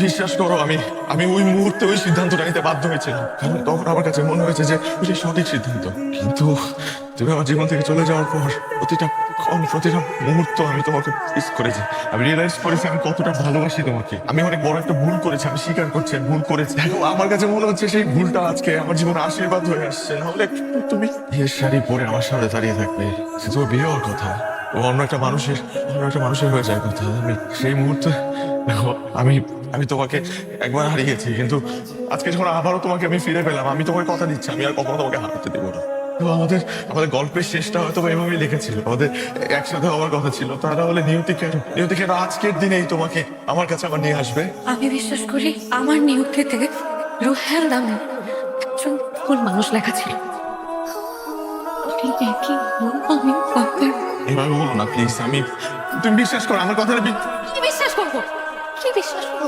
বিশ্বাস করো, আমি আমি ওই মুহূর্তে ওই সিদ্ধান্তটা নিতে বাধ্য হয়েছিলাম, কারণ তখন আমার কাছে মনে হয়েছে যে ওই সঠিক সিদ্ধান্ত। কিন্তু তুমি আমার জীবন থেকে চলে যাওয়ার পর প্রতিটা ক্ষণ, প্রতিটা মুহূর্ত আমি তোমাকে মিস করেছি। আমি রিয়েলাইজ করেছি আমি কতটা ভালোবাসি তোমাকে। আমি অনেক বড় একটা ভুল করেছি, আমি স্বীকার করছি আমি ভুল করেছি। এখন আমার কাছে মনে হচ্ছে সেই ভুলটা আজকে আমার জীবনে আশীর্বাদ হয়ে আসছে। নাহলে তুমি বিয়ের শাড়ি পরে আমার সামনে দাঁড়িয়ে থাকবে, কিন্তু ওর বিয়ে হওয়ার কথা, ও অন্য একটা মানুষের হয়ে যায় কথা। আমি সেই মুহূর্তে দেখো, আমি আমি তোমাকে একবার হারিয়েছি, কিন্তু আজকে যখন আবারও তোমাকে আমি ফিরে পেলাম, আমি তোমাকে কথা দিচ্ছি আমি আর কখনো তোমাকে হারাতে দেবো না। তো আমাদের আমাদের গল্পের শেষটা হয়তো এভাবেই লিখেছিল, আমাদের একসাথে হওয়ার কথা ছিল। তা না হলে নিয়তি কেন আজকের দিনেই তোমাকে আমার কাছে আবার নিয়ে আসবে? আমি বিশ্বাস করি আমার নিয়তিতে রোহেল নামে একজন ভুল মানুষ লেখা ছিল। এই একই নাম আমি বারবার এভাবে বলো না প্লিজ। তুমি বিশ্বাস করো আমার কথাটা। কি বিশ্বাস করবো? কি বিশ্বাস করবো?